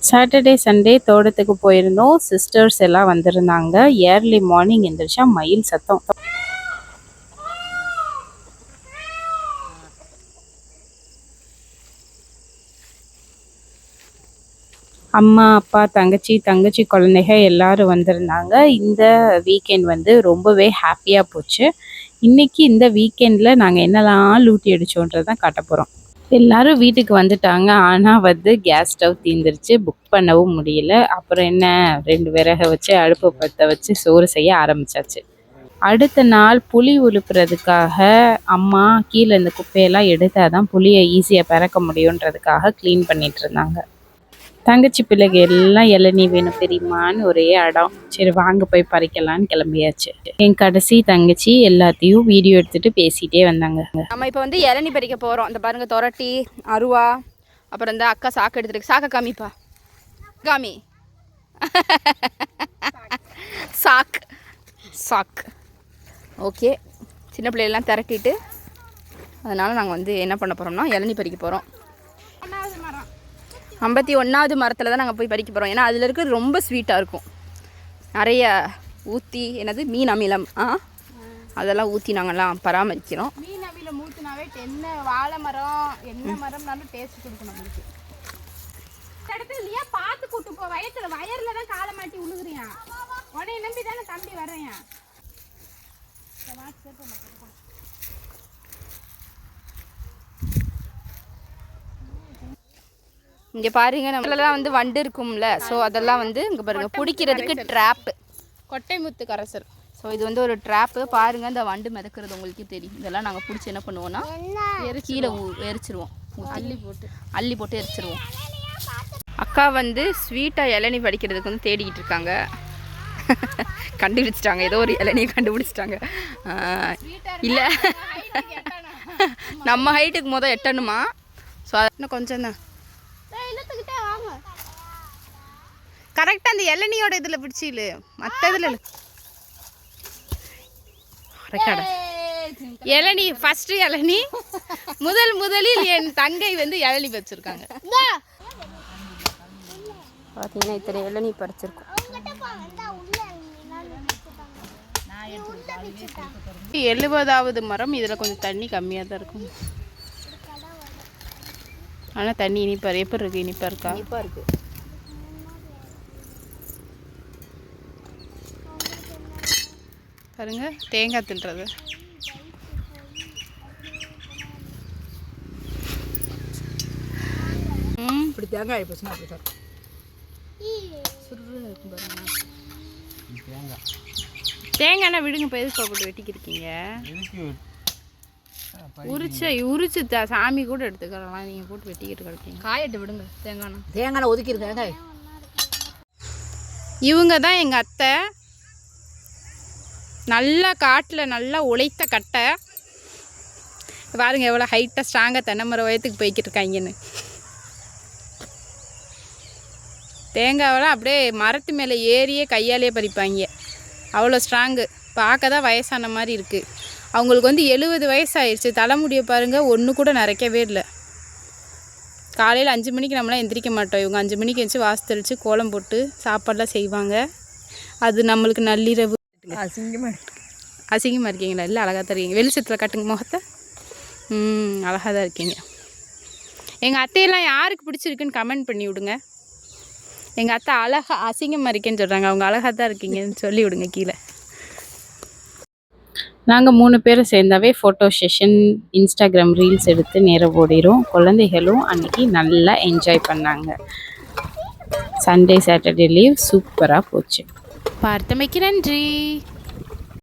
Saturday Sunday தோட்டத்துக்கு போயிருந்தோம். Sisters எல்லாம் வந்திருந்தாங்க. ஏர்லி மார்னிங் எந்திரிச்சா மயில் சத்தம். அம்மா அப்பா தங்கச்சி குழந்தைங்க எல்லாரும் வந்திருந்தாங்க. இந்த வீக்கெண்ட் வந்து ரொம்பவே ஹாப்பியாக போச்சு. இன்றைக்கி இந்த வீக்கெண்டில் நாங்கள் என்னெல்லாம் லூட்டி அடித்தோன்றதான் காட்ட போகிறோம். எல்லாரும் வீட்டுக்கு வந்துட்டாங்க. ஆனால் வந்து கேஸ் ஸ்டவ் தீர்ந்துருச்சு. புக் பண்ணவும் முடியல. அப்புறம் என்ன, 2 விறகை வச்சு அடுப்பு பற்ற வச்சு சோறு செய்ய ஆரம்பித்தாச்சு. அடுத்த நாள் புளி உலுப்புறதுக்காக அம்மா கீழே இந்த குப்பையெல்லாம் எடுத்தால் தான் புளியை ஈஸியாக பறக்க முடியுன்றதுக்காக க்ளீன் பண்ணிகிட்டு இருந்தாங்க. தங்கச்சி பிள்ளைங்க எல்லாம் இளநீ வேணும் தெரியுமான்னு ஒரே அடம். சரி வாங்க போய் பறிக்கலான்னு கிளம்பியாச்சு. என் கடைசி தங்கச்சி எல்லாத்தையும் வீடியோ எடுத்துட்டு பேசிகிட்டே வந்தாங்க. நம்ம இப்போ வந்து இளநீ பறிக்க போகிறோம். இந்த பாருங்கள், தொரட்டி, அருவா, அப்புறம் இந்த அக்கா சாக்கு எடுத்துருக்கு. சாக்கை காமிப்பா, காமி. சாக்கு ஓகே. சின்ன பிள்ளைகள்லாம் திரட்டிட்டு அதனால் நாங்கள் வந்து என்ன பண்ண போகிறோம்னா இளநீ பறிக்க போகிறோம். 51வது மரத்தில் தான் நாங்கள் போய் பறிக்க போகிறோம். ஏன்னா அதில் இருக்கிறது ரொம்ப ஸ்வீட்டாக இருக்கும். நிறைய ஊற்றி மீன் அமிலம் அதெல்லாம் ஊற்றி நாங்கள்லாம் பராமரிக்கிறோம். மீன் அமிலம் ஊற்றினாவே என்ன வாழை மரம் என்ன மரம்னாலும் டேஸ்ட் கொடுக்கும் நம்மளுக்கு. இடத்துல இல்லையா பார்த்து கூட்டு போ. வயரில் தான் காலை மாட்டி உழுகுறியா. உடனே நம்பி தானே தம்பி வர்றேன். இங்கே பாருங்க, நம்மளெல்லாம் வந்து வண்டு இருக்கும்ல. ஸோ அதெல்லாம் வந்து இங்கே பாருங்கள் பிடிக்கிறதுக்கு ட்ராப்பு, கொட்டை முத்து கரைசல். ஸோ இது வந்து ஒரு ட்ராப்பு. பாருங்கள், இந்த வண்டு மிதக்கிறது உங்களுக்கு தெரியும். இதெல்லாம் நாங்கள் பிடிச்சி என்ன பண்ணுவோன்னா கீழே எரிச்சிருவோம். அள்ளி போட்டு எரிச்சிருவோம். அக்கா வந்து ஸ்வீட்டாக இளநீ படிக்கிறதுக்கு வந்து தேடிக்கிட்டு இருக்காங்க. கண்டுபிடிச்சிட்டாங்க, ஏதோ ஒரு இளநியை கண்டுபிடிச்சிட்டாங்க. இல்லை, நம்ம ஹைட்டுக்கு எட்டணுமா. ஸோ அது இன்னும் கொஞ்சம் தான் கரெக்டாக அந்த இளநியோட இதில் பிடிச்சில மற்ற இதில் இளநீ ஃபஸ்ட்டு இளநீ முதலில் என் தங்கை வந்து இளநீ வச்சுருக்காங்க. பார்த்தீங்கன்னா இத்தனை இளநீ பறிச்சிருக்கோம். 70வது மரம். இதில் கொஞ்சம் தண்ணி கம்மியாக தான் இருக்கும். ஆனால் தண்ணி இனிப்பாக எப்படி இருக்குது? இனிப்பாக இருக்கா? இனிப்பாக இருக்குது. பாருங்க, தேங்காய் தின்றது. இப்படி தேங்காய் ஆகிப்போச்சுன்னா அப்படி தான் தேங்காய்னா விடுங்க. இப்போ எதுக்கு போட்டு வெட்டிக்கிருக்கீங்க? உரிச்சு சாமி கூட எடுத்துக்கலாம். நீங்கள் போட்டு வெட்டிக்கிட்டு கிடக்கீங்க. காயட்டு விடுங்க. தேங்காய் ஒதுக்கிருக்காங்க. இவங்க தான் எங்கள் அத்தை. நல்லா காட்டில் நல்லா உழைத்த கட்டை. பாருங்கள் எவ்வளோ ஹைட்டாக ஸ்ட்ராங்காக தென்னை மரம் வயத்துக்கு போய்கிட்டு இருக்காங்கன்னு. தேங்காவெல்லாம் அப்படியே மரத்து மேலே ஏறியே கையாலேயே பறிப்பாங்க. அவ்வளோ ஸ்ட்ராங்கு. பார்க்க தான் வயசான மாதிரி இருக்குது. அவங்களுக்கு வந்து 70 வயசாகிடுச்சு. தலைமுடியை பாருங்கள், ஒன்று கூட நரைக்கவே இல்லை. காலையில் 5 மணிக்கு நம்மளாம் எந்திரிக்க மாட்டோம். இவங்க 5 மணிக்கு எழுந்துச்சி வாசல் தெளித்து கோலம் போட்டு சாப்பாடெலாம் செய்வாங்க. அது நம்மளுக்கு நள்ளிரவு. அசிங்கமாக இருக்கீங்களா? இல்லை, அழகாக தான் இருக்கீங்க. வெளிச்சத்தில் காட்டுங்க முகத்தை. அழகாக தான் இருக்கீங்க. எங்கள் அத்தையெல்லாம் யாருக்கு பிடிச்சிருக்குன்னு கமெண்ட் பண்ணி விடுங்க. எங்கள் அத்தை அழகாக அசிங்கமாக இருக்கேன்னு சொல்கிறாங்க. அவங்க அழகாக தான் இருக்கீங்கன்னு சொல்லி விடுங்க கீழே. நாங்கள் 3 பேரும் சேர்ந்தாவே ஃபோட்டோ செஷன், இன்ஸ்டாகிராம் ரீல்ஸ் எடுத்து நேரம் ஓடிடும். குழந்தைகளும் அன்றைக்கி நல்லா என்ஜாய் பண்ணாங்க. சண்டே சாட்டர்டே லீவ் சூப்பராக போச்சு. பார்த்தமைக்கு நன்றி.